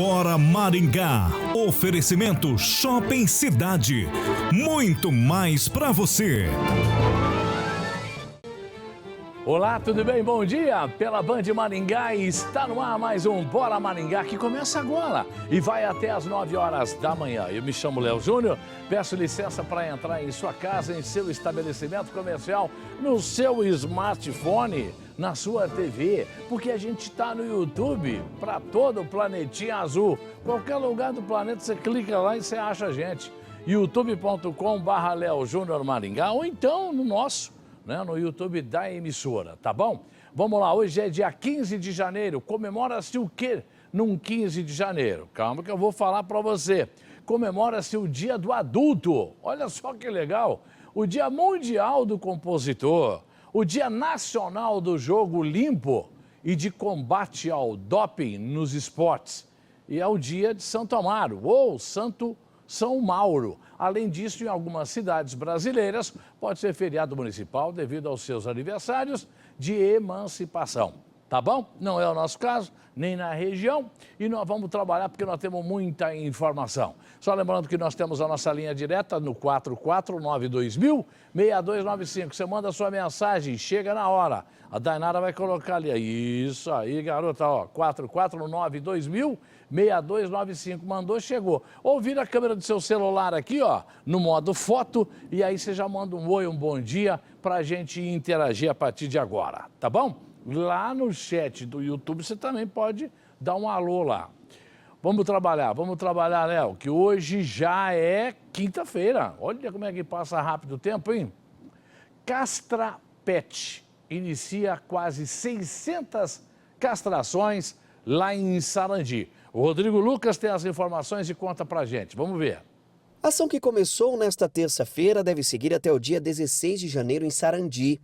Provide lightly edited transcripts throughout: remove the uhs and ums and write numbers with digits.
Bora Maringá. Oferecimento Shopping Cidade. Muito mais para você. Olá, tudo bem? Bom dia! Pela Band Maringá está no ar mais um Bora Maringá que começa agora e vai até às 9 horas da manhã. Eu me chamo Léo Júnior, peço licença para entrar em sua casa, em seu estabelecimento comercial, no seu smartphone, na sua TV, porque a gente está no YouTube para todo o planetinha azul. Qualquer lugar do planeta você clica lá e você acha a gente. youtube.com/Léo Júnior Maringá ou então no nosso, no YouTube da emissora, tá bom? Vamos lá, hoje é dia 15 de janeiro, comemora-se o quê num 15 de janeiro? Calma que eu vou falar para você. Comemora-se o Dia do Adulto, olha só que legal, o Dia Mundial do Compositor, o Dia Nacional do Jogo Limpo e de combate ao doping nos esportes. E é o Dia de Santo Amaro, ou Santo São Mauro. Além disso, em algumas cidades brasileiras, pode ser feriado municipal devido aos seus aniversários de emancipação. Tá bom? Não é o nosso caso, nem na região. E nós vamos trabalhar porque nós temos muita informação. Só lembrando que nós temos a nossa linha direta no 4492000-6295. Você manda a sua mensagem, chega na hora. A Dainara vai colocar ali. Isso aí, garota, ó. 4492000-6295. Mandou, chegou. Ou vira a câmera do seu celular aqui, ó, no modo foto. E aí você já manda um oi, um bom dia pra gente interagir a partir de agora. Tá bom? Lá no chat do YouTube você também pode dar um alô lá. Vamos trabalhar, Léo, que hoje já é quinta-feira. Olha como é que passa rápido o tempo, hein? Castra Pet inicia quase 600 castrações lá em Sarandi. O Rodrigo Lucas tem as informações e conta pra gente. Vamos ver. A ação que começou nesta terça-feira deve seguir até o dia 16 de janeiro em Sarandi.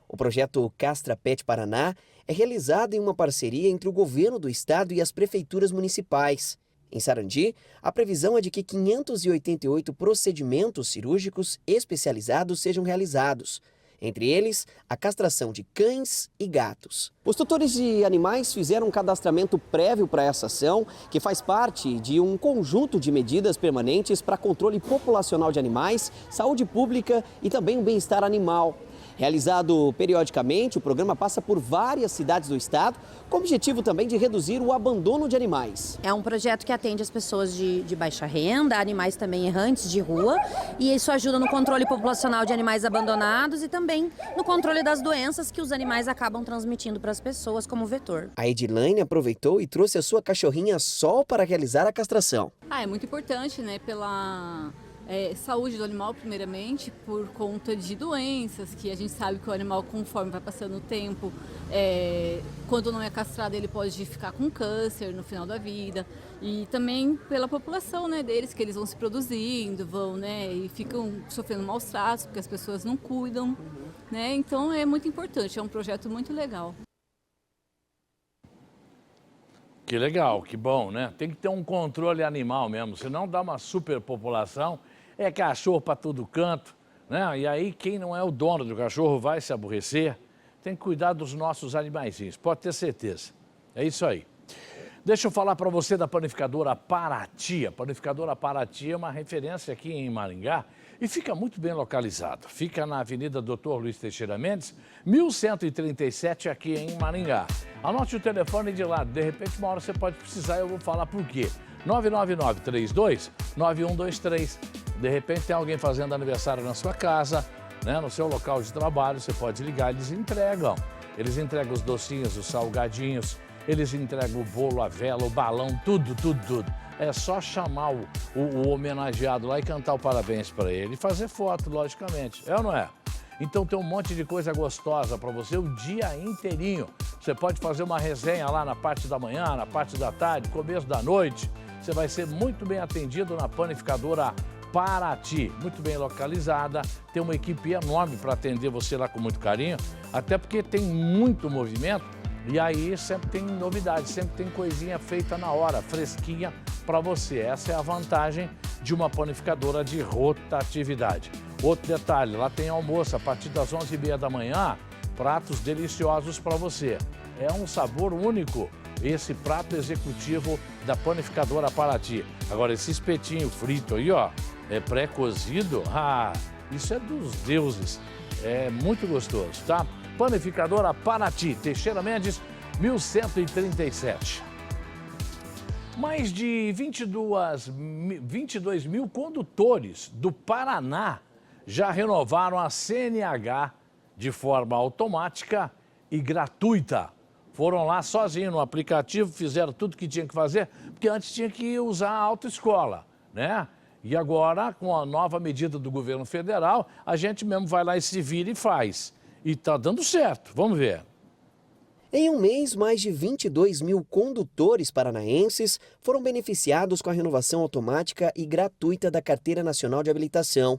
O projeto Castra Pet Paraná é realizado em uma parceria entre o governo do estado e as prefeituras municipais. Em Sarandi, a previsão é de que 588 procedimentos cirúrgicos especializados sejam realizados. Entre eles, a castração de cães e gatos. Os tutores de animais fizeram um cadastramento prévio para essa ação, que faz parte de um conjunto de medidas permanentes para controle populacional de animais, saúde pública e também o bem-estar animal. Realizado periodicamente, o programa passa por várias cidades do estado, com o objetivo também de reduzir o abandono de animais. É um projeto que atende as pessoas de baixa renda, animais também errantes de rua, e isso ajuda no controle populacional de animais abandonados e também no controle das doenças que os animais acabam transmitindo para as pessoas como vetor. A Edilane aproveitou e trouxe a sua cachorrinha Sol para realizar a castração. É muito importante, pela saúde do animal, primeiramente, por conta de doenças, que a gente sabe que o animal, conforme vai passando o tempo, quando não é castrado, ele pode ficar com câncer no final da vida. E também pela população, deles, que eles vão se produzindo, e ficam sofrendo maus tratos, porque as pessoas não cuidam, Então é muito importante, é um projeto muito legal. Que legal, que bom, Tem que ter um controle animal mesmo, senão dá uma superpopulação. É cachorro para todo canto, E aí quem não é o dono do cachorro vai se aborrecer. Tem que cuidar dos nossos animaizinhos, pode ter certeza. É isso aí. Deixa eu falar para você da Panificadora Paraty. A Panificadora Paraty é uma referência aqui em Maringá e fica muito bem localizado. Fica na Avenida Dr. Luiz Teixeira Mendes, 1137 aqui em Maringá. Anote o telefone de lá, de repente uma hora você pode precisar e eu vou falar por quê. 999-32-9123. De repente tem alguém fazendo aniversário na sua casa, no seu local de trabalho, você pode ligar, eles entregam. Eles entregam os docinhos, os salgadinhos, eles entregam o bolo, a vela, o balão, tudo. É só chamar o homenageado lá e cantar o parabéns para ele e fazer foto, logicamente. É ou não é? Então tem um monte de coisa gostosa para você o dia inteirinho. Você pode fazer uma resenha lá na parte da manhã, na parte da tarde, começo da noite. Você vai ser muito bem atendido na Panificadora Paraty, muito bem localizada, tem uma equipe enorme para atender você lá com muito carinho, até porque tem muito movimento e aí sempre tem novidade, sempre tem coisinha feita na hora, fresquinha para você. Essa é a vantagem de uma panificadora de rotatividade. Outro detalhe, lá tem almoço a partir das 11h30 da manhã, pratos deliciosos para você. É um sabor único. esse prato executivo da panificadora Paraty. Agora, esse espetinho frito aí, ó, é pré-cozido, isso é dos deuses. É muito gostoso, tá? Panificadora Paraty, Teixeira Mendes, 1137. Mais de 22 mil condutores do Paraná já renovaram a CNH de forma automática e gratuita. Foram lá sozinhos no aplicativo, fizeram tudo que tinha que fazer, porque antes tinha que usar a autoescola, né? E agora, com a nova medida do governo federal, a gente mesmo vai lá e se vira e faz. E tá dando certo, vamos ver. Em um mês, mais de 22 mil condutores paranaenses foram beneficiados com a renovação automática e gratuita da Carteira Nacional de Habilitação.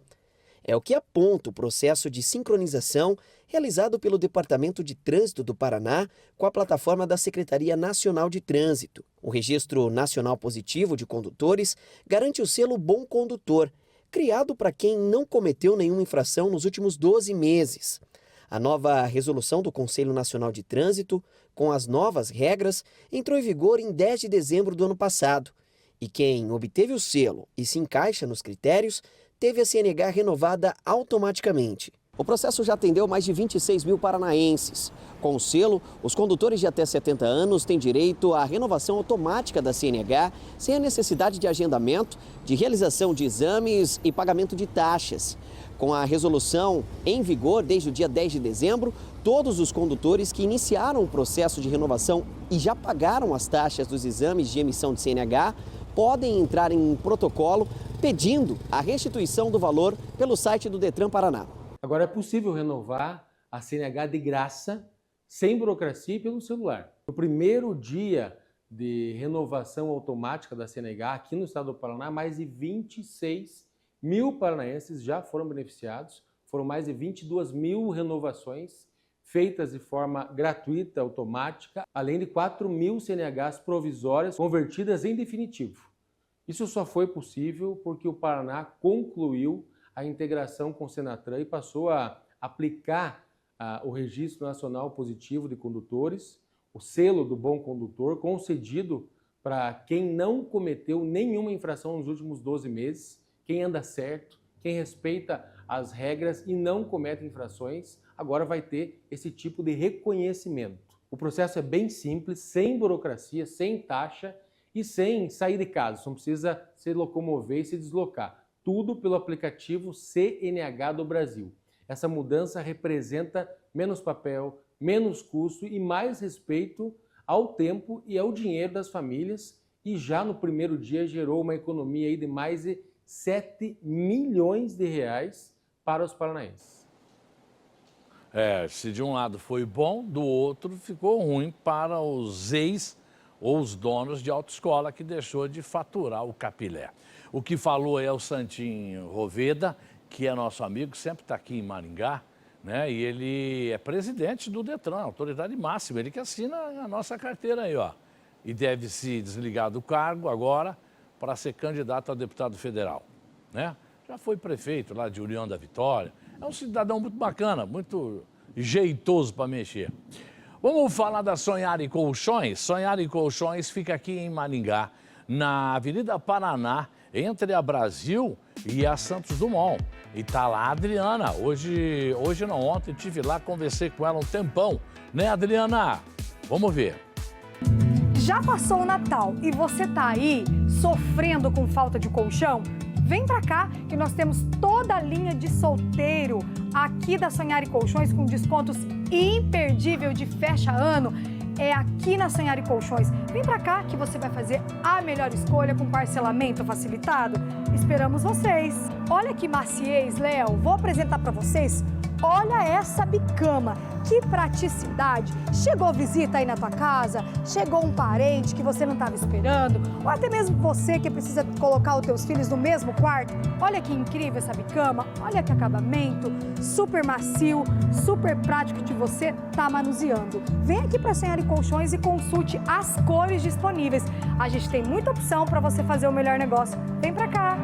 É o que aponta o processo de sincronização realizado pelo Departamento de Trânsito do Paraná com a plataforma da Secretaria Nacional de Trânsito. O Registro Nacional Positivo de Condutores garante o selo Bom Condutor, criado para quem não cometeu nenhuma infração nos últimos 12 meses. A nova resolução do Conselho Nacional de Trânsito, com as novas regras, entrou em vigor em 10 de dezembro do ano passado. E quem obteve o selo e se encaixa nos critérios, teve a CNH renovada automaticamente. O processo já atendeu mais de 26 mil paranaenses. Com o selo, os condutores de até 70 anos têm direito à renovação automática da CNH, sem a necessidade de agendamento, de realização de exames e pagamento de taxas. Com a resolução em vigor desde o dia 10 de dezembro, todos os condutores que iniciaram o processo de renovação e já pagaram as taxas dos exames de emissão de CNH podem entrar em protocolo pedindo a restituição do valor pelo site do Detran Paraná. Agora é possível renovar a CNH de graça, sem burocracia e pelo celular. No primeiro dia de renovação automática da CNH aqui no estado do Paraná, mais de 26 mil paranaenses já foram beneficiados. Foram mais de 22 mil renovações feitas de forma gratuita, automática, além de 4 mil CNHs provisórias convertidas em definitivo. Isso só foi possível porque o Paraná concluiu a integração com o Senatran e passou a aplicar o Registro Nacional Positivo de Condutores, o selo do Bom Condutor, concedido para quem não cometeu nenhuma infração nos últimos 12 meses, quem anda certo, quem respeita as regras e não comete infrações, agora vai ter esse tipo de reconhecimento. O processo é bem simples, sem burocracia, sem taxa e sem sair de casa. Você não precisa se locomover e se deslocar. Tudo pelo aplicativo CNH do Brasil. Essa mudança representa menos papel, menos custo e mais respeito ao tempo e ao dinheiro das famílias e já no primeiro dia gerou uma economia aí de mais de 7 milhões de reais para os paranaenses. Se de um lado foi bom, do outro ficou ruim para os ex ou os donos de autoescola que deixou de faturar o capilé. O que falou é o Santinho Roveda, que é nosso amigo, sempre está aqui em Maringá, né? E ele é presidente do Detran, autoridade máxima, ele que assina a nossa carteira aí, ó. E deve se desligar do cargo agora para ser candidato a deputado federal, né? Já foi prefeito lá de União da Vitória, é um cidadão muito bacana, muito jeitoso para mexer. Vamos falar da Sonhar e Colchões? Sonhar e Colchões fica aqui em Maringá, na Avenida Paraná, entre a Brasil e a Santos Dumont. E tá lá a Adriana. Hoje não, ontem estive lá, conversei com ela um tempão. Né, Adriana? Vamos ver. Já passou o Natal e você tá aí sofrendo com falta de colchão? Vem pra cá que nós temos toda a linha de solteiro aqui da Sonhar e Colchões com descontos imperdível de fecha-ano. É aqui na Sonhar e Colchões. Vem pra cá que você vai fazer a melhor escolha com parcelamento facilitado. Esperamos vocês. Olha que maciez, Léo. Vou apresentar pra vocês. Olha essa bicama, que praticidade! Chegou visita aí na tua casa, chegou um parente que você não estava esperando, ou até mesmo você que precisa colocar os teus filhos no mesmo quarto. Olha que incrível essa bicama, olha que acabamento, super macio, super prático de você tá manuseando. Vem aqui para Sonhar e Colchões e consulte as cores disponíveis. A gente tem muita opção para você fazer o melhor negócio. Vem para cá!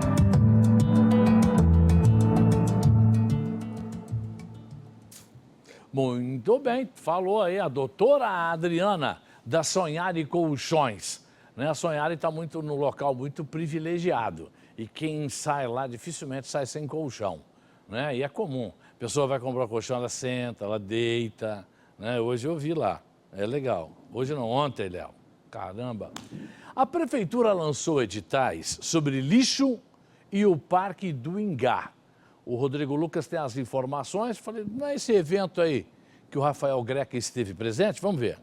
Muito bem, falou aí a doutora Adriana da Sonhare Colchões. Né? A Sonhare está no local muito privilegiado e quem sai lá dificilmente sai sem colchão. Né? E é comum. A pessoa vai comprar o colchão, ela senta, ela deita. Né? Hoje eu vi lá, é legal. Hoje não, ontem, Léo. Caramba. A prefeitura lançou editais sobre lixo e o Parque do Ingá. O Rodrigo Lucas tem as informações. Falei, não é esse evento aí que o Rafael Greca esteve presente? Vamos ver.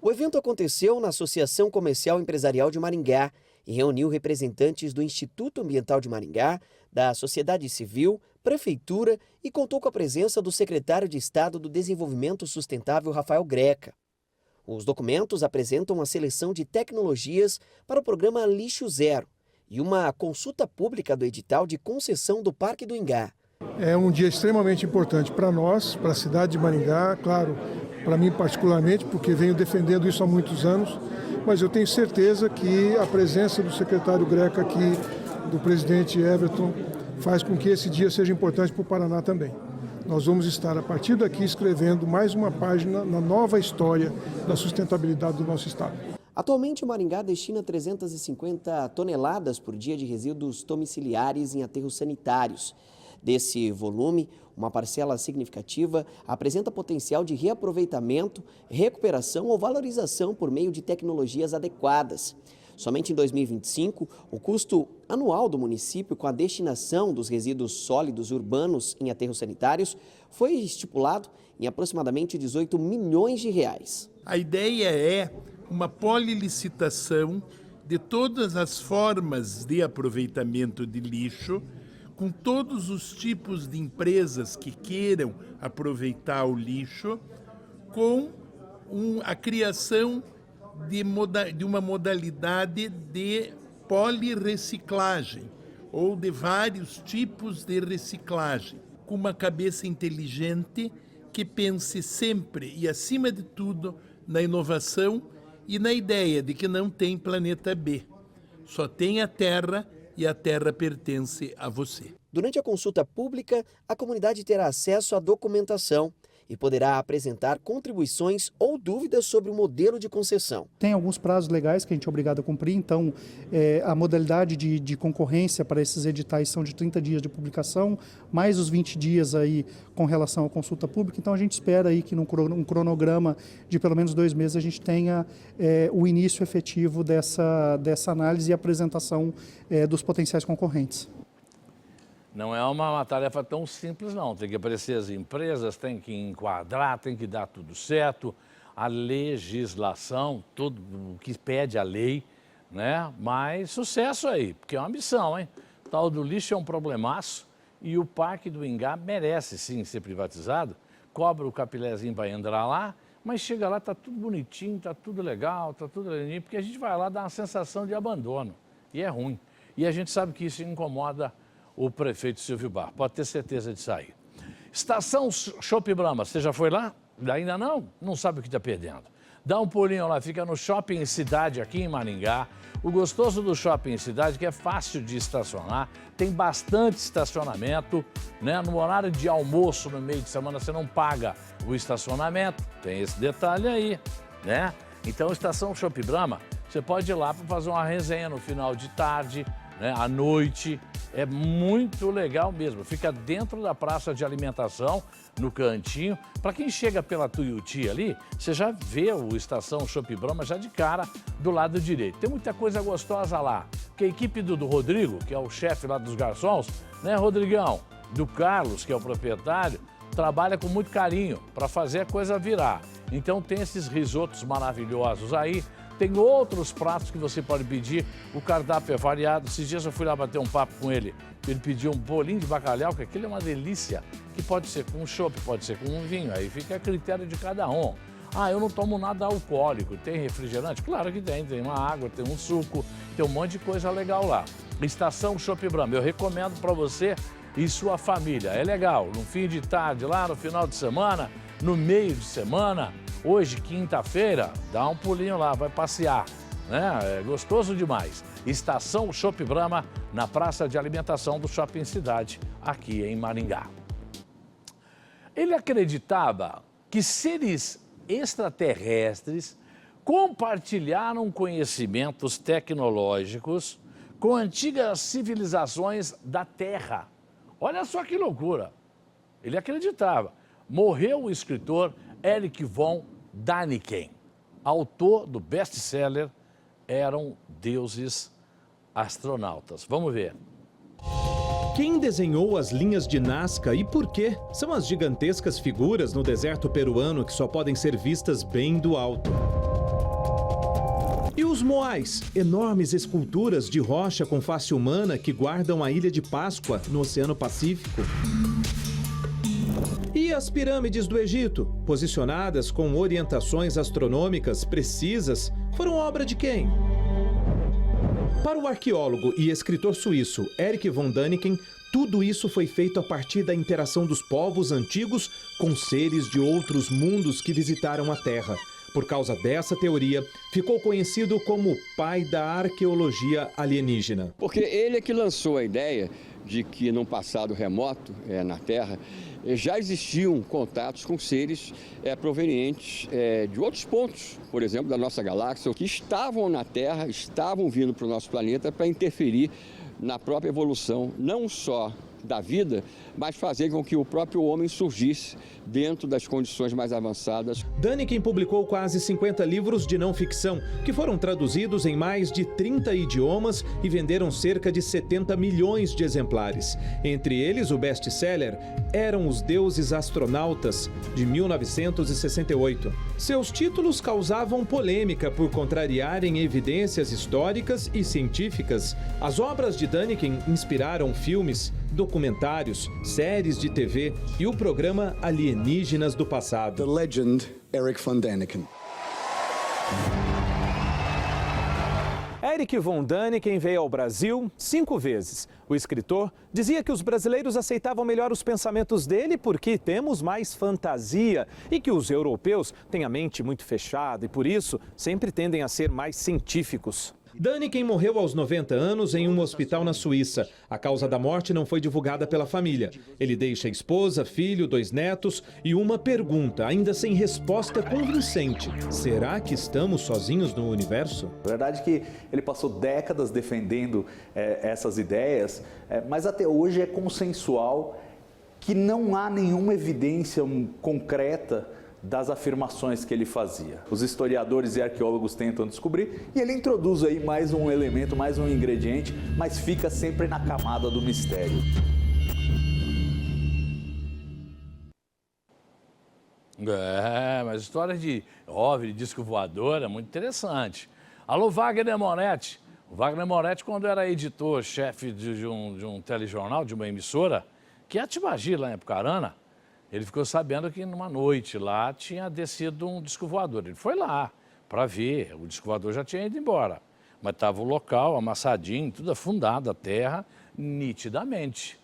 O evento aconteceu na Associação Comercial Empresarial de Maringá e reuniu representantes do Instituto Ambiental de Maringá, da sociedade civil, prefeitura e contou com a presença do secretário de Estado do Desenvolvimento Sustentável, Rafael Greca. Os documentos apresentam a seleção de tecnologias para o programa Lixo Zero e uma consulta pública do edital de concessão do Parque do Ingá. É um dia extremamente importante para nós, para a cidade de Maringá, claro, para mim particularmente, porque venho defendendo isso há muitos anos, mas eu tenho certeza que a presença do secretário Greca aqui, do presidente Everton, faz com que esse dia seja importante para o Paraná também. Nós vamos estar, a partir daqui, escrevendo mais uma página na nova história da sustentabilidade do nosso estado. Atualmente, Maringá destina 350 toneladas por dia de resíduos domiciliares em aterros sanitários. Desse volume, uma parcela significativa apresenta potencial de reaproveitamento, recuperação ou valorização por meio de tecnologias adequadas. Somente em 2025, o custo anual do município com a destinação dos resíduos sólidos urbanos em aterros sanitários foi estipulado em aproximadamente 18 milhões de reais. A ideia é uma polilicitação de todas as formas de aproveitamento de lixo, com todos os tipos de empresas que queiram aproveitar o lixo, com a criação de uma modalidade de polirreciclagem ou de vários tipos de reciclagem, com uma cabeça inteligente que pense sempre e, acima de tudo, na inovação e na ideia de que não tem planeta B. Só tem a Terra e a Terra pertence a você. Durante a consulta pública, a comunidade terá acesso à documentação e poderá apresentar contribuições ou dúvidas sobre o modelo de concessão. Tem alguns prazos legais que a gente é obrigado a cumprir, então a modalidade de concorrência para esses editais são de 30 dias de publicação, mais os 20 dias aí com relação à consulta pública, então a gente espera aí que num cronograma de pelo menos 2 meses a gente tenha o início efetivo dessa análise e apresentação dos potenciais concorrentes. Não é uma tarefa tão simples, não. Tem que aparecer as empresas, tem que enquadrar, tem que dar tudo certo. A legislação, tudo o que pede a lei, né? Mas sucesso aí, porque é uma missão, hein? O tal do lixo é um problemaço e o Parque do Ingá merece, sim, ser privatizado. Cobra o capilézinho para entrar lá, mas chega lá, tá tudo bonitinho, tá tudo legal, tá tudo lindo, porque a gente vai lá dar uma sensação de abandono. E é ruim. E a gente sabe que isso incomoda o prefeito Silvio Bar, pode ter certeza de sair. Estação Shopping Brahma, você já foi lá? Ainda não? Não sabe o que está perdendo. Dá um pulinho lá, fica no Shopping Cidade aqui em Maringá. O gostoso do Shopping Cidade é que é fácil de estacionar, tem bastante estacionamento, né? No horário de almoço, no meio de semana, você não paga o estacionamento, tem esse detalhe aí, né? Então, Estação Shopping Brahma, você pode ir lá para fazer uma resenha no final de tarde, né, à noite, é muito legal mesmo. Fica dentro da praça de alimentação, no cantinho. Para quem chega pela Tuiuti ali, você já vê o Estação Shopping Brahma já de cara do lado direito. Tem muita coisa gostosa lá, porque a equipe do Rodrigo, que é o chefe lá dos garçons, né, Rodrigão, do Carlos, que é o proprietário, trabalha com muito carinho para fazer a coisa virar. Então tem esses risotos maravilhosos aí. Tem outros pratos que você pode pedir, o cardápio é variado. Esses dias eu fui lá bater um papo com ele, ele pediu um bolinho de bacalhau, que aquilo é uma delícia, que pode ser com chopp, pode ser com um vinho, aí fica a critério de cada um. Ah, eu não tomo nada alcoólico, tem refrigerante? Claro que tem uma água, tem um suco, tem um monte de coisa legal lá. Estação Shopping Brahma, eu recomendo para você e sua família, é legal, no fim de tarde, lá no final de semana, no meio de semana. Hoje, quinta-feira, dá um pulinho lá, vai passear, né? É gostoso demais. Estação Shopping Brahma, na praça de alimentação do Shopping Cidade, aqui em Maringá. Ele acreditava que seres extraterrestres compartilharam conhecimentos tecnológicos com antigas civilizações da Terra. Olha só que loucura. Ele acreditava. Morreu o escritor Erich von Däniken, autor do best-seller Eram Deuses Astronautas. Vamos ver. Quem desenhou as linhas de Nazca e por quê? São as gigantescas figuras no deserto peruano que só podem ser vistas bem do alto. E os moais, enormes esculturas de rocha com face humana que guardam a Ilha de Páscoa, no Oceano Pacífico. E as pirâmides do Egito, posicionadas com orientações astronômicas precisas, foram obra de quem? Para o arqueólogo e escritor suíço Erich von Däniken, tudo isso foi feito a partir da interação dos povos antigos com seres de outros mundos que visitaram a Terra. Por causa dessa teoria, ficou conhecido como o pai da arqueologia alienígena. Porque ele é que lançou a ideia de que num passado remoto na Terra já existiam contatos com seres provenientes de outros pontos, por exemplo, da nossa galáxia, que estavam na Terra, estavam vindo para o nosso planeta para interferir na própria evolução, não só da vida, mas fazer com que o próprio homem surgisse dentro das condições mais avançadas. Däniken publicou quase 50 livros de não ficção, que foram traduzidos em mais de 30 idiomas e venderam cerca de 70 milhões de exemplares. Entre eles, o best-seller Eram os Deuses Astronautas, de 1968. Seus títulos causavam polêmica por contrariarem evidências históricas e científicas. As obras de Däniken inspiraram filmes, documentários, séries de TV e o programa Alienígenas do Passado. The legend Erich von Däniken. Erich von Däniken veio ao Brasil 5 vezes. O escritor dizia que os brasileiros aceitavam melhor os pensamentos dele porque temos mais fantasia e que os europeus têm a mente muito fechada e, por isso, sempre tendem a ser mais científicos. Däniken morreu aos 90 anos em um hospital na Suíça. A causa da morte não foi divulgada pela família. Ele deixa esposa, filho, 2 netos e uma pergunta, ainda sem resposta convincente. Será que estamos sozinhos no universo? A verdade é que ele passou décadas defendendo essas ideias, mas até hoje é consensual que não há nenhuma evidência concreta das afirmações que ele fazia. Os historiadores e arqueólogos tentam descobrir e ele introduz aí mais um elemento, mais um ingrediente, mas fica sempre na camada do mistério. Mas história de OVNI, disco voador é muito interessante. Alô, Wagner Moretti. O Wagner Moretti, quando era editor, chefe de um telejornal, de uma emissora, que é Atibagi, lá em Apucarana, ele ficou sabendo que numa noite lá tinha descido um disco voador. Ele foi lá para ver, o disco voador já tinha ido embora. Mas estava o local amassadinho, tudo afundado, a terra, nitidamente.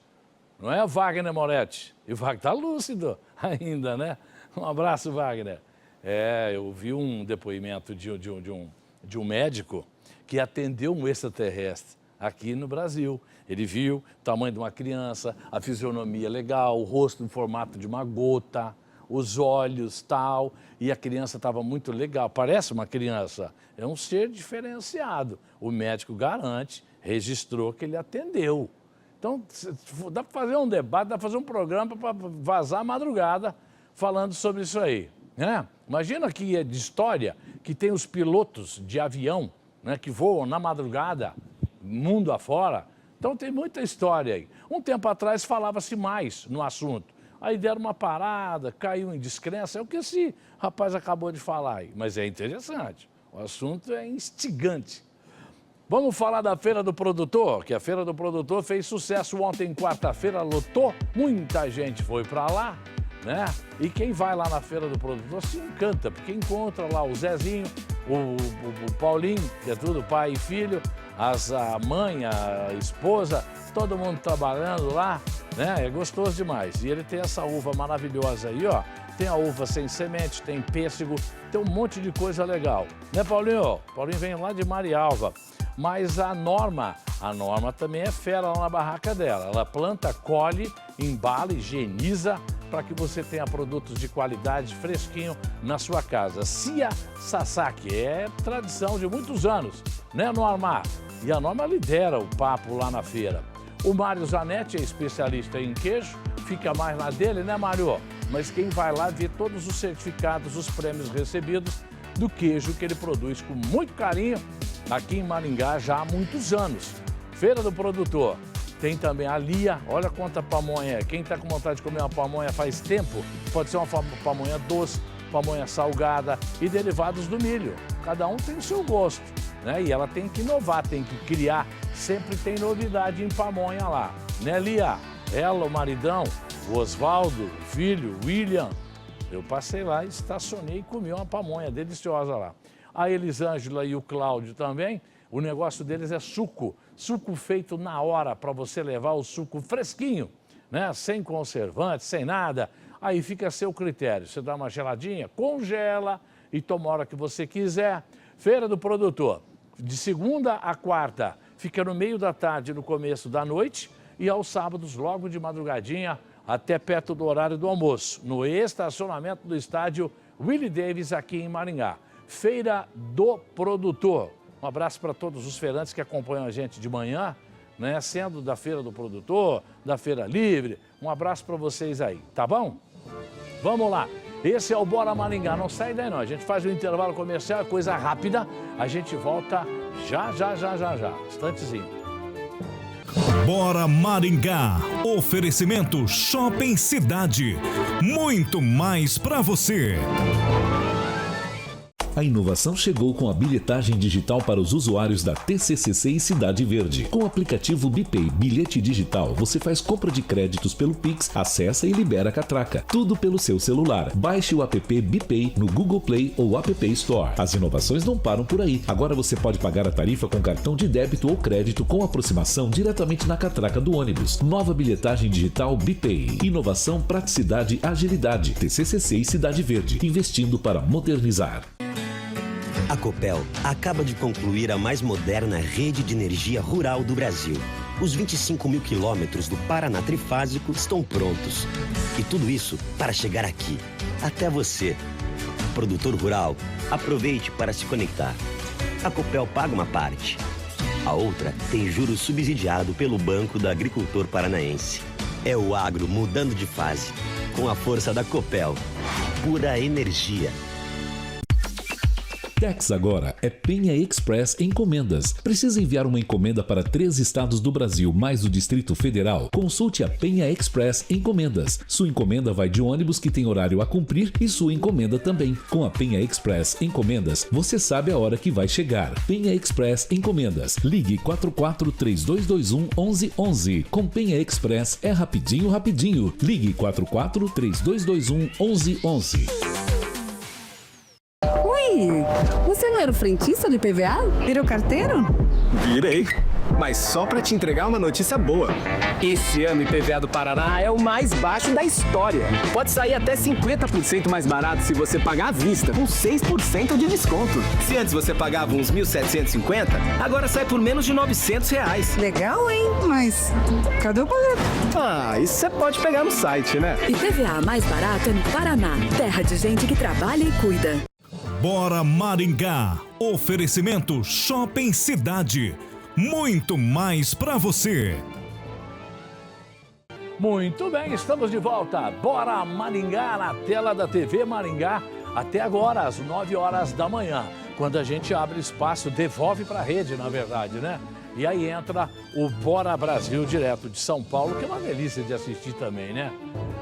Não é, Wagner Moretti? E o Wagner está lúcido ainda, né? Um abraço, Wagner. Eu vi um depoimento de um médico que atendeu um extraterrestre aqui no Brasil. Ele viu o tamanho de uma criança, a fisionomia legal, o rosto em formato de uma gota, os olhos tal, e a criança estava muito legal. Parece uma criança, é um ser diferenciado. O médico garante, registrou que ele atendeu. Então, dá para fazer um debate, dá para fazer um programa para vazar a madrugada falando sobre isso aí, né? Imagina que é de história que tem os pilotos de avião, né, que voam na madrugada, mundo afora. Então tem muita história aí. Um tempo atrás falava-se mais no assunto. Aí deram uma parada, caiu em descrença. É o que esse rapaz acabou de falar aí. Mas é interessante. O assunto é instigante. Vamos falar da Feira do Produtor, que a Feira do Produtor fez sucesso ontem, quarta-feira, lotou. Muita gente foi para lá, né? E quem vai lá na Feira do Produtor se encanta, porque encontra lá o Zezinho, o Paulinho, que é tudo pai e filho, a mãe, a esposa, todo mundo trabalhando lá, né? É gostoso demais. E ele tem essa uva maravilhosa aí, ó. Tem a uva sem semente, tem pêssego, tem um monte de coisa legal. Né, Paulinho? Paulinho vem lá de Marialva. Mas a Norma também é fera lá na barraca dela. Ela planta, colhe, embala, higieniza, para que você tenha produtos de qualidade, fresquinho na sua casa. Cia Sasaki, é tradição de muitos anos, né, no Armar? E a Norma lidera o papo lá na feira. O Mário Zanetti é especialista em queijo, fica mais na dele, né, Mário? Mas quem vai lá vê todos os certificados, os prêmios recebidos do queijo que ele produz com muito carinho aqui em Maringá já há muitos anos. Feira do Produtor. Tem também a Lia, olha quanta pamonha é. Quem está com vontade de comer uma pamonha faz tempo, pode ser uma pamonha doce, pamonha salgada e derivados do milho. Cada um tem o seu gosto, né? E ela tem que inovar, tem que criar. Sempre tem novidade em pamonha lá, né, Lia? Ela, o maridão, o Oswaldo, o filho, o William. Eu passei lá, estacionei e comi uma pamonha deliciosa lá. A Elisângela e o Cláudio também, o negócio deles é suco. Suco feito na hora, para você levar o suco fresquinho, né? Sem conservante, sem nada. Aí fica a seu critério. Você dá uma geladinha, congela e toma a hora que você quiser. Feira do Produtor, de segunda a quarta, fica no meio da tarde, no começo da noite. E aos sábados, logo de madrugadinha, até perto do horário do almoço, no estacionamento do estádio Willie Davis, aqui em Maringá. Feira do Produtor. Um abraço para todos os feirantes que acompanham a gente de manhã, né? Sendo da Feira do Produtor, da Feira Livre. Um abraço para vocês aí, tá bom? Vamos lá. Esse é o Bora Maringá. Não sai daí não. A gente faz um intervalo comercial, coisa rápida. A gente volta já. Instantezinho. Bora Maringá. Oferecimento Shopping Cidade. Muito mais para você. A inovação chegou com a bilhetagem digital para os usuários da TCCC e Cidade Verde. Com o aplicativo BPay Bilhete Digital, você faz compra de créditos pelo Pix, acessa e libera a catraca. Tudo pelo seu celular. Baixe o app BPay no Google Play ou App Store. As inovações não param por aí. Agora você pode pagar a tarifa com cartão de débito ou crédito com aproximação diretamente na catraca do ônibus. Nova bilhetagem digital BPay. Inovação, praticidade, agilidade. TCCC e Cidade Verde. Investindo para modernizar. A Copel acaba de concluir a mais moderna rede de energia rural do Brasil. Os 25 mil quilômetros do Paraná Trifásico estão prontos. E tudo isso para chegar aqui, até você. Produtor rural, aproveite para se conectar. A Copel paga uma parte. A outra tem juros subsidiado pelo Banco do Agricultor Paranaense. É o agro mudando de fase, com a força da Copel. Pura energia. Tex agora é Penha Express Encomendas. Precisa enviar uma encomenda para 3 estados do Brasil, mais o Distrito Federal? Consulte a Penha Express Encomendas. Sua encomenda vai de ônibus que tem horário a cumprir e sua encomenda também. Com a Penha Express Encomendas, você sabe a hora que vai chegar. Penha Express Encomendas. Ligue 44-3221-1111. Com Penha Express é rapidinho. Ligue 44-3221-1111. Você não era o frentista do IPVA? Virou carteiro? Virei, mas só para te entregar uma notícia boa. Esse ano o IPVA do Paraná é o mais baixo da história. Pode sair até 50% mais barato se você pagar à vista, com 6% de desconto. Se antes você pagava uns 1.750, agora sai por menos de R$900. Legal, hein? Mas cadê o boleto? Ah, isso você pode pegar no site, né? IPVA mais barato é no Paraná, terra de gente que trabalha e cuida. Bora Maringá. Oferecimento Shopping Cidade. Muito mais para você. Muito bem, estamos de volta. Bora Maringá, na tela da TV Maringá, até agora, às 9 horas da manhã, quando a gente abre espaço, devolve para a rede, na verdade, né? E aí entra o Bora Brasil, direto de São Paulo, que é uma delícia de assistir também, né?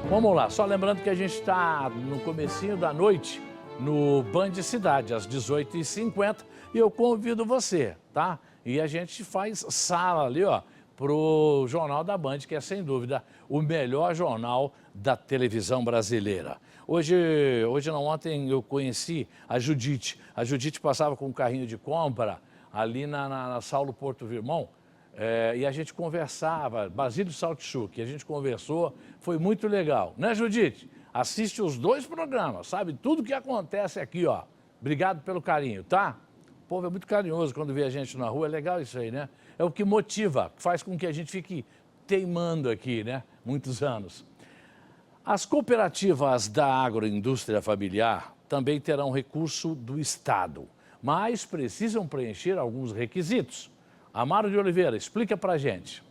Vamos lá, só lembrando que a gente está no comecinho da noite, no Band Cidade, às 18h50, e eu convido você, tá? E a gente faz sala ali, ó, pro Jornal da Band, que é, sem dúvida, o melhor jornal da televisão brasileira. Ontem eu conheci a Judite. A Judite passava com um carrinho de compra ali na Saulo Porto Virmão, e a gente conversava, Basílio Saltichuk, a gente conversou, foi muito legal. Né, Judite? Assiste os 2 programas, sabe tudo que acontece aqui, ó. Obrigado pelo carinho, tá? O povo é muito carinhoso quando vê a gente na rua, é legal isso aí, né? É o que motiva, faz com que a gente fique teimando aqui, né? Muitos anos. As cooperativas da agroindústria familiar também terão recurso do Estado, mas precisam preencher alguns requisitos. Amaro de Oliveira, explica pra gente.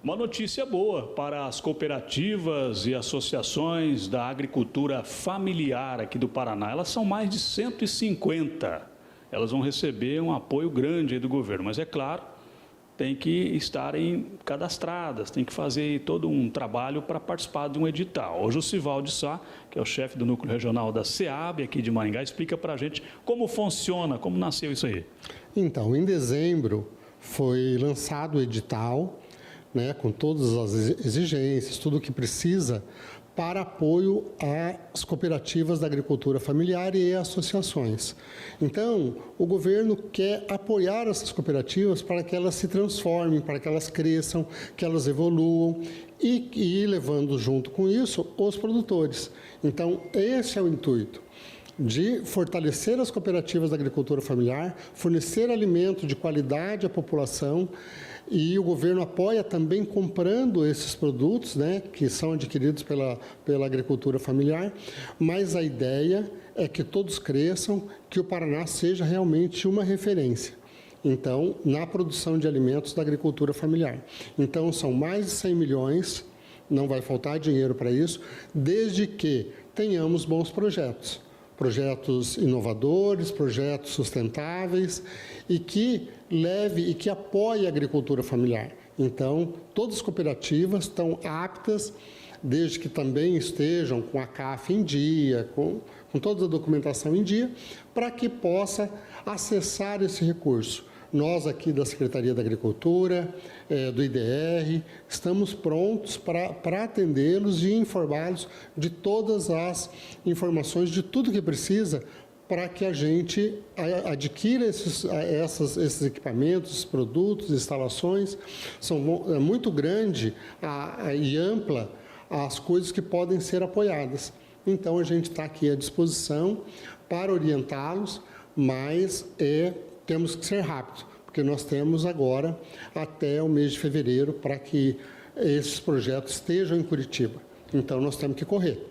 Uma notícia boa para as cooperativas e associações da agricultura familiar aqui do Paraná. Elas são mais de 150. Elas vão receber um apoio grande aí do governo, mas é claro, tem que estarem cadastradas, tem que fazer todo um trabalho para participar de um edital. Hoje o Sivaldo Sá, que é o chefe do núcleo regional da SEAB aqui de Maringá, explica para a gente como funciona, como nasceu isso aí. Então, em dezembro foi lançado o edital, né, com todas as exigências, tudo o que precisa para apoio às cooperativas da agricultura familiar e associações. Então, o governo quer apoiar essas cooperativas para que elas se transformem, para que elas cresçam, que elas evoluam e levando junto com isso os produtores. Então, esse é o intuito, de fortalecer as cooperativas da agricultura familiar, fornecer alimento de qualidade à população. E o governo apoia também comprando esses produtos, né, que são adquiridos pela agricultura familiar, mas a ideia é que todos cresçam, que o Paraná seja realmente uma referência. Então, na produção de alimentos da agricultura familiar. Então, são mais de 100 milhões, não vai faltar dinheiro para isso, desde que tenhamos bons projetos. Projetos inovadores, projetos sustentáveis e que apoie a agricultura familiar. Então, todas as cooperativas estão aptas, desde que também estejam com a CAF em dia, com toda a documentação em dia, para que possa acessar esse recurso. Nós aqui da Secretaria da Agricultura, do IDR, estamos prontos para atendê-los e informá-los de todas as informações, de tudo que precisa para que a gente adquira esses equipamentos, esses produtos, instalações. É muito grande e ampla as coisas que podem ser apoiadas. Então, a gente está aqui à disposição para orientá-los, mas temos que ser rápidos, porque nós temos agora até o mês de fevereiro para que esses projetos estejam em Curitiba. Então, nós temos que correr.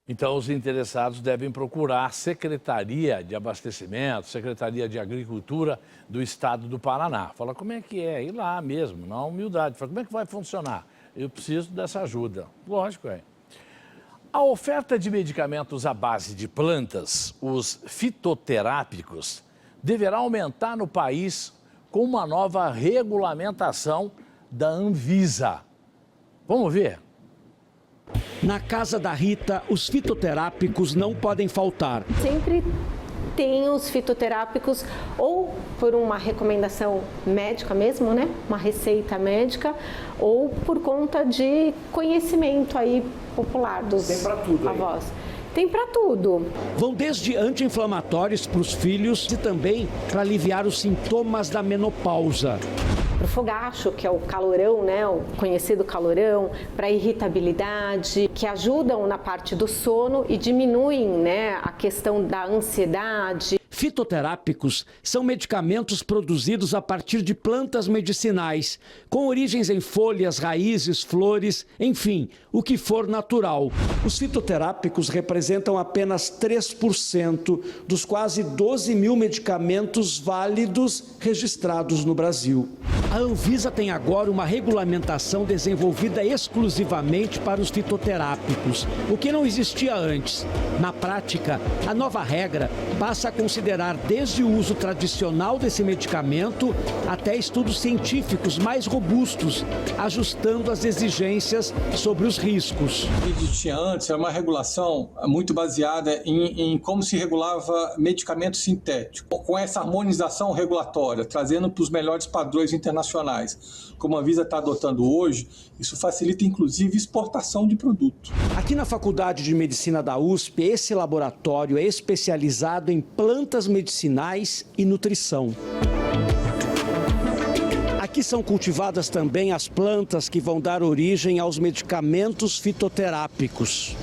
Então, os interessados devem procurar a Secretaria de Abastecimento, Secretaria de Agricultura do Estado do Paraná. Fala, como é que é? Ir lá mesmo, na humildade. Fala, como é que vai funcionar? Eu preciso dessa ajuda. Lógico, é. A oferta de medicamentos à base de plantas, os fitoterápicos, deverá aumentar no país com uma nova regulamentação da Anvisa. Vamos ver. Na casa da Rita, os fitoterápicos não podem faltar. Sempre tem os fitoterápicos ou por uma recomendação médica mesmo, né? Uma receita médica, ou por conta de conhecimento aí popular dos avós. Tem para tudo. Vão desde anti-inflamatórios para os filhos e também para aliviar os sintomas da menopausa. Para o fogacho, que é o calorão, né, o conhecido calorão, para irritabilidade, que ajudam na parte do sono e diminuem, né, a questão da ansiedade. Fitoterápicos são medicamentos produzidos a partir de plantas medicinais, com origens em folhas, raízes, flores, enfim, o que for natural. Os fitoterápicos representam apenas 3% dos quase 12 mil medicamentos válidos registrados no Brasil. A Anvisa tem agora uma regulamentação desenvolvida exclusivamente para os fitoterápicos, o que não existia antes. Na prática, a nova regra passa a considerar desde o uso tradicional desse medicamento até estudos científicos mais robustos, ajustando as exigências sobre os riscos. O que existia antes era uma regulação muito baseada em como se regulava medicamentos sintéticos, com essa harmonização regulatória, trazendo para os melhores padrões internacionais. Como a Anvisa está adotando hoje, isso facilita inclusive exportação de produto. Aqui na Faculdade de Medicina da USP, esse laboratório é especializado em plantas medicinais e nutrição. Aqui são cultivadas também as plantas que vão dar origem aos medicamentos fitoterápicos.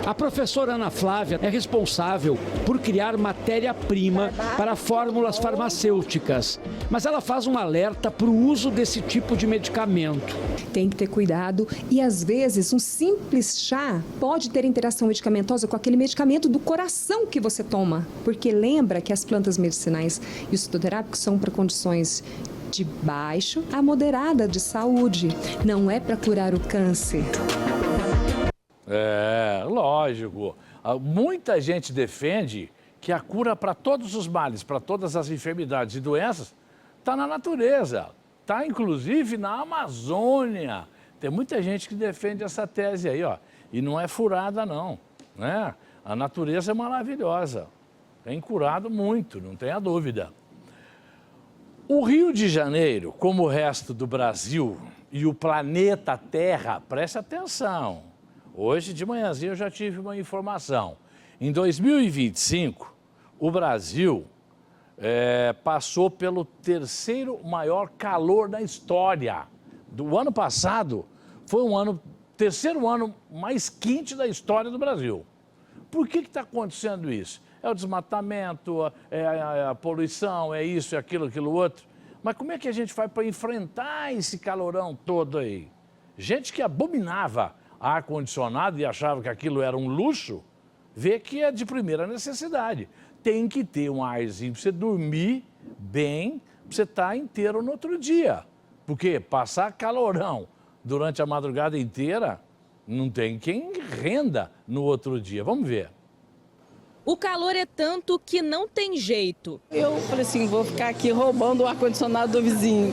A professora Ana Flávia é responsável por criar matéria-prima para fórmulas farmacêuticas, mas ela faz um alerta para o uso desse tipo de medicamento. Tem que ter cuidado e, às vezes, um simples chá pode ter interação medicamentosa com aquele medicamento do coração que você toma, porque lembra que as plantas medicinais e os fitoterápicos são para condições de baixo a moderada de saúde, não é para curar o câncer. É, lógico. Muita gente defende que a cura para todos os males, para todas as enfermidades e doenças, está na natureza. Está, inclusive, na Amazônia. Tem muita gente que defende essa tese aí, ó. E não é furada, não. Né? A natureza é maravilhosa. Tem curado muito, não tenha dúvida. O Rio de Janeiro, como o resto do Brasil e o planeta Terra, preste atenção. Hoje de manhãzinha eu já tive uma informação. Em 2025, o Brasil passou pelo terceiro maior calor da história. Do ano passado, foi terceiro ano mais quente da história do Brasil. Por que está acontecendo isso? É o desmatamento, é a poluição, é isso, é aquilo, aquilo outro. Mas como é que a gente faz para enfrentar esse calorão todo aí? Gente que abominava ar-condicionado e achava que aquilo era um luxo, vê que é de primeira necessidade. Tem que ter um arzinho para você dormir bem, para você estar inteiro no outro dia. Porque passar calorão durante a madrugada inteira, não tem quem renda no outro dia. Vamos ver. O calor é tanto que não tem jeito. Eu falei assim, vou ficar aqui roubando o ar-condicionado do vizinho.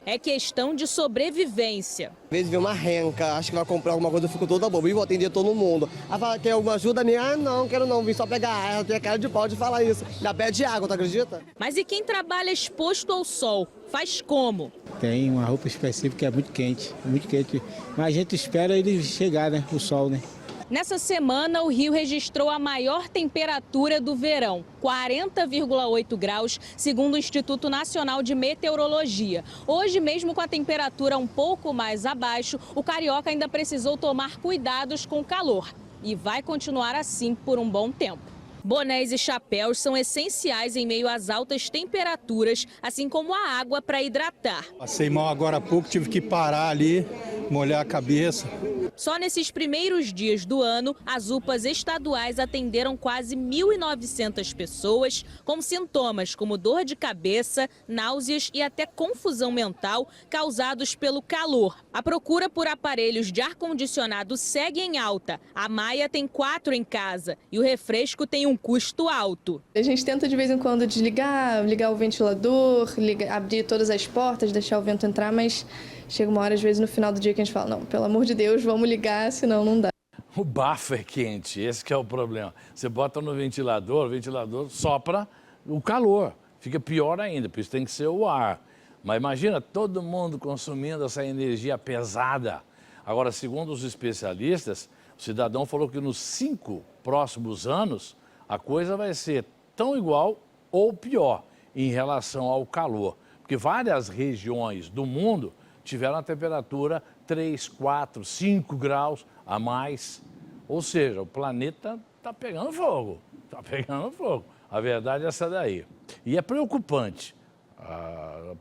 É questão de sobrevivência. Às vezes vê uma renca, acho que vai comprar alguma coisa, eu fico toda boba e vou atender todo mundo. Ela fala, quer alguma ajuda minha? Ah, não, quero não, vim só pegar água, eu tenho a cara de pau de falar isso. Já pede água, tu acredita? Mas e quem trabalha exposto ao sol? Faz como? Tem uma roupa específica que é muito quente, mas a gente espera ele chegar, né, o sol, né? Nessa semana, o Rio registrou a maior temperatura do verão, 40,8 graus, segundo o Instituto Nacional de Meteorologia. Hoje, mesmo com a temperatura um pouco mais abaixo, o carioca ainda precisou tomar cuidados com o calor. E vai continuar assim por um bom tempo. Bonés e chapéus são essenciais em meio às altas temperaturas, assim como a água para hidratar. Passei mal agora há pouco, tive que parar ali, molhar a cabeça. Só nesses primeiros dias do ano, as UPAs estaduais atenderam quase 1.900 pessoas com sintomas como dor de cabeça, náuseas e até confusão mental causados pelo calor. A procura por aparelhos de ar-condicionado segue em alta. A Maia tem 4 em casa e o refresco tem um custo alto. A gente tenta de vez em quando ligar o ventilador, abrir todas as portas, deixar o vento entrar, mas chega uma hora, às vezes, no final do dia que a gente fala, não, pelo amor de Deus, vamos ligar, senão não dá. O bafo é quente, esse que é o problema. Você bota no ventilador, o ventilador sopra o calor, fica pior ainda, por isso tem que ser o ar. Mas imagina todo mundo consumindo essa energia pesada. Agora, segundo os especialistas, o cidadão falou que nos 5 próximos anos, a coisa vai ser tão igual ou pior em relação ao calor. Porque várias regiões do mundo tiveram a temperatura 3, 4, 5 graus a mais. Ou seja, o planeta está pegando fogo. Está pegando fogo. A verdade é essa daí. E é preocupante.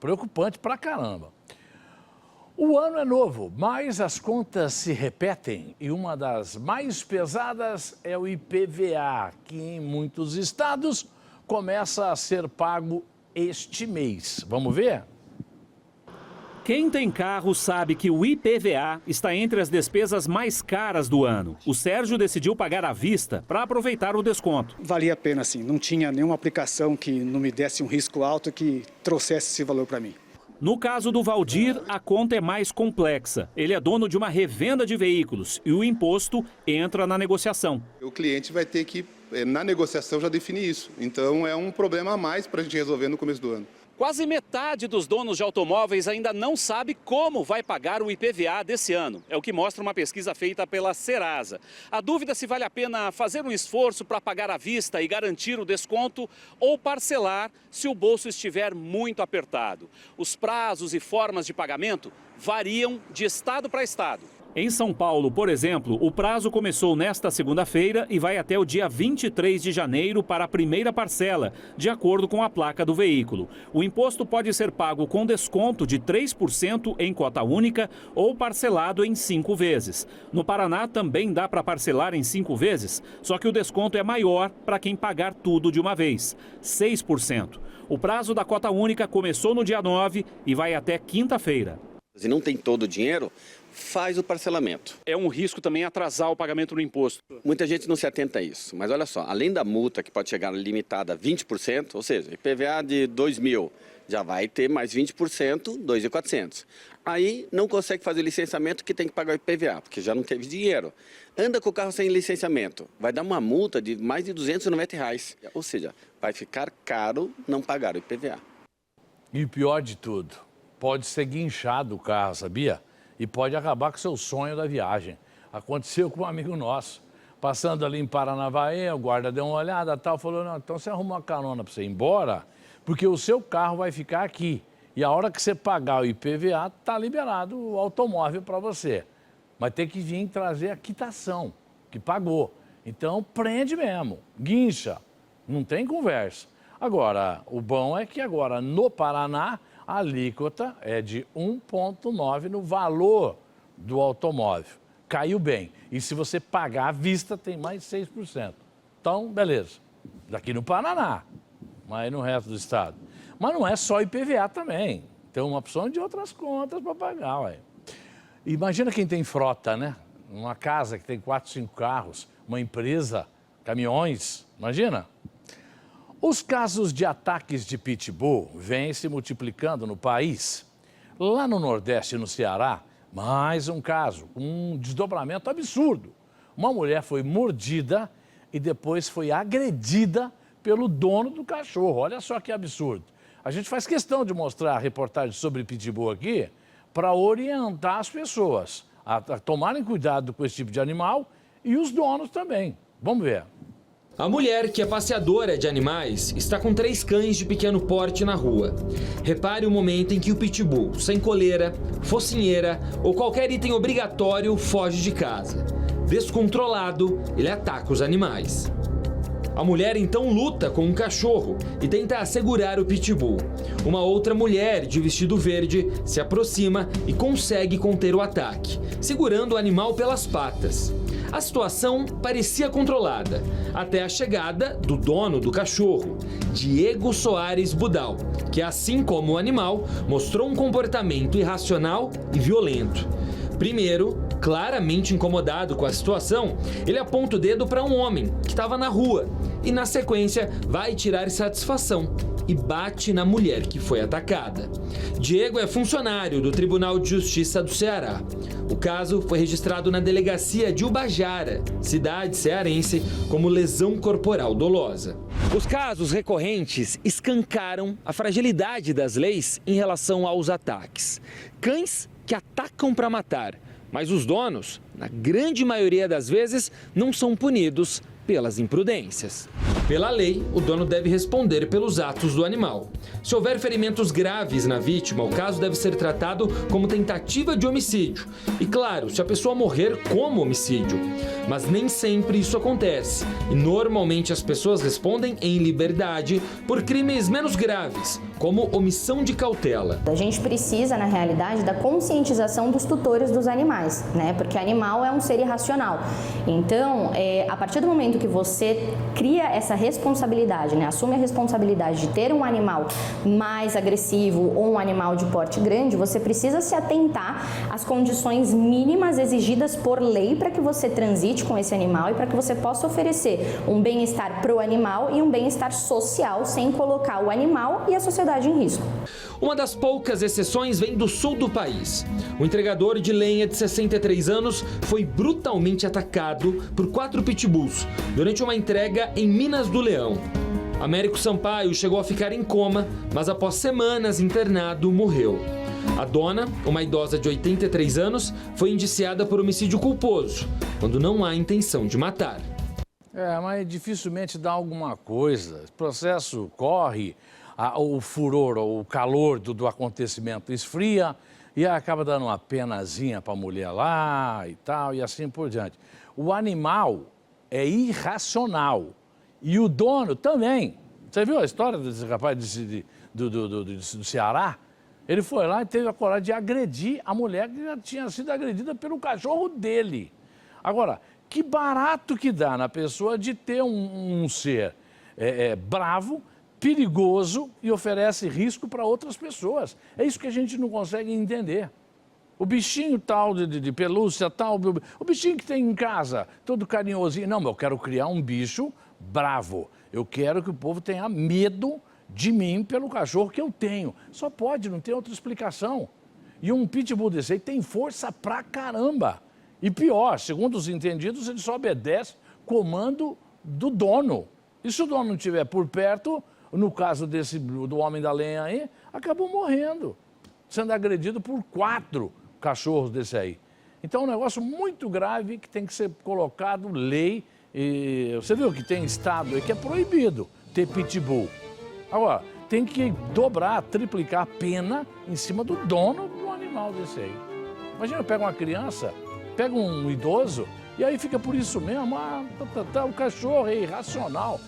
Preocupante pra caramba. O ano é novo, mas as contas se repetem e uma das mais pesadas é o IPVA, que em muitos estados começa a ser pago este mês. Vamos ver? Quem tem carro sabe que o IPVA está entre as despesas mais caras do ano. O Sérgio decidiu pagar à vista para aproveitar o desconto. Valia a pena, sim. Não tinha nenhuma aplicação que não me desse um risco alto que trouxesse esse valor para mim. No caso do Valdir, a conta é mais complexa. Ele é dono de uma revenda de veículos e o imposto entra na negociação. O cliente vai ter que, na negociação, já definir isso. Então é um problema a mais para a gente resolver no começo do ano. Quase metade dos donos de automóveis ainda não sabe como vai pagar o IPVA desse ano. É o que mostra uma pesquisa feita pela Serasa. A dúvida é se vale a pena fazer um esforço para pagar à vista e garantir o desconto ou parcelar se o bolso estiver muito apertado. Os prazos e formas de pagamento variam de estado para estado. Em São Paulo, por exemplo, o prazo começou nesta segunda-feira e vai até o dia 23 de janeiro para a primeira parcela, de acordo com a placa do veículo. O imposto pode ser pago com desconto de 3% em cota única ou parcelado em 5 vezes. No Paraná também dá para parcelar em 5 vezes, só que o desconto é maior para quem pagar tudo de uma vez, 6%. O prazo da cota única começou no dia 9 e vai até quinta-feira. Se não tem todo o dinheiro, faz o parcelamento. É um risco também atrasar o pagamento do imposto. Muita gente não se atenta a isso, mas olha só, além da multa que pode chegar limitada a 20%, ou seja, IPVA de 2.000, já vai ter mais 20%, 2.400. Aí não consegue fazer licenciamento que tem que pagar o IPVA, porque já não teve dinheiro. Anda com o carro sem licenciamento, vai dar uma multa de mais de R$290, ou seja, vai ficar caro não pagar o IPVA. E o pior de tudo, pode ser guinchado o carro, sabia? E pode acabar com o seu sonho da viagem. Aconteceu com um amigo nosso. Passando ali em Paranavaí, o guarda deu uma olhada e tal, falou, não, então você arruma uma carona para você ir embora, porque o seu carro vai ficar aqui. E a hora que você pagar o IPVA, está liberado o automóvel para você. Mas tem que vir trazer a quitação, que pagou. Então, prende mesmo, guincha, não tem conversa. Agora, o bom é que agora no Paraná, a alíquota é de 1,9% no valor do automóvel. Caiu bem. E se você pagar à vista, tem mais 6%. Então, beleza. Daqui no Paraná, mas no resto do estado. Mas não é só IPVA também. Tem uma opção de outras contas para pagar, ué. Imagina quem tem frota, né? Uma casa que tem 4, 5 carros, uma empresa, caminhões, imagina. Os casos de ataques de pitbull vêm se multiplicando no país. Lá no Nordeste e no Ceará, mais um caso, um desdobramento absurdo. Uma mulher foi mordida e depois foi agredida pelo dono do cachorro. Olha só que absurdo. A gente faz questão de mostrar a reportagem sobre pitbull aqui para orientar as pessoas a tomarem cuidado com esse tipo de animal e os donos também. Vamos ver. A mulher, que é passeadora de animais, está com 3 cães de pequeno porte na rua. Repare o momento em que o pitbull, sem coleira, focinheira ou qualquer item obrigatório, foge de casa. Descontrolado, ele ataca os animais. A mulher então luta com um cachorro e tenta assegurar o pitbull. Uma outra mulher de vestido verde se aproxima e consegue conter o ataque, segurando o animal pelas patas. A situação parecia controlada, até a chegada do dono do cachorro, Diego Soares Budal, que, assim como o animal, mostrou um comportamento irracional e violento. Primeiro, claramente incomodado com a situação, ele aponta o dedo para um homem que estava na rua e, na sequência, vai tirar satisfação e bate na mulher que foi atacada. Diego é funcionário do Tribunal de Justiça do Ceará. O caso foi registrado na delegacia de Ubajara, cidade cearense, como lesão corporal dolosa. Os casos recorrentes escancaram a fragilidade das leis em relação aos ataques. Cães que atacam para matar, mas os donos, na grande maioria das vezes, não são punidos pelas imprudências. Pela lei, o dono deve responder pelos atos do animal. Se houver ferimentos graves na vítima, o caso deve ser tratado como tentativa de homicídio. E claro, se a pessoa morrer, como homicídio. Mas nem sempre isso acontece. E normalmente as pessoas respondem em liberdade por crimes menos graves, como omissão de cautela. A gente precisa, na realidade, da conscientização dos tutores dos animais, né? Porque animal é um ser irracional. Então, a partir do momento que você cria essa responsabilidade, né? Assume a responsabilidade de ter um animal mais agressivo ou um animal de porte grande, você precisa se atentar às condições mínimas exigidas por lei para que você transite com esse animal e para que você possa oferecer um bem-estar pro animal e um bem-estar social sem colocar o animal e a sociedade em risco. Uma das poucas exceções vem do sul do país. O entregador de lenha de 63 anos foi brutalmente atacado por 4 pitbulls durante uma entrega em Minas do Leão. Américo Sampaio chegou a ficar em coma, mas após semanas internado, morreu. A dona, uma idosa de 83 anos, foi indiciada por homicídio culposo, quando não há intenção de matar. Mas dificilmente dá alguma coisa. O processo corre, o furor, o calor do acontecimento esfria e acaba dando uma penazinha para a mulher lá e tal, e assim por diante. O animal é irracional e o dono também. Você viu a história desse rapaz do Ceará? Ele foi lá e teve a coragem de agredir a mulher que já tinha sido agredida pelo cachorro dele. Agora, que barato que dá na pessoa de ter um ser bravo, perigoso e oferece risco para outras pessoas. É isso que a gente não consegue entender. O bichinho tal de pelúcia, tal, o bichinho que tem em casa, todo carinhosinho. Não, mas eu quero criar um bicho bravo. Eu quero que o povo tenha medo de mim pelo cachorro que eu tenho. Só pode, não tem outra explicação. E um pitbull desse aí tem força pra caramba. E pior, segundo os entendidos, ele só obedece comando do dono. E se o dono não estiver por perto, no caso do homem da lenha aí, acabou morrendo, sendo agredido por 4 cachorros desse aí. Então é um negócio muito grave que tem que ser colocado lei. E você viu que tem estado aí que é proibido ter pitbull. Agora, tem que dobrar, triplicar a pena em cima do dono do animal desse aí. Imagina, pega uma criança, pega um idoso, e aí fica por isso mesmo, o cachorro é irracional.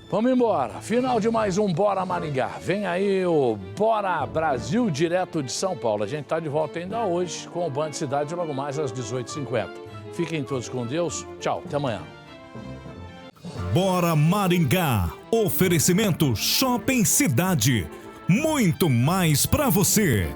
Vamos embora, final de mais um Bora Maringá. Vem aí o Bora Brasil, direto de São Paulo. A gente está de volta ainda hoje com o Band Cidade, logo mais às 18h50. Fiquem todos com Deus, tchau, até amanhã. Bora Maringá, oferecimento Shopping Cidade, muito mais para você.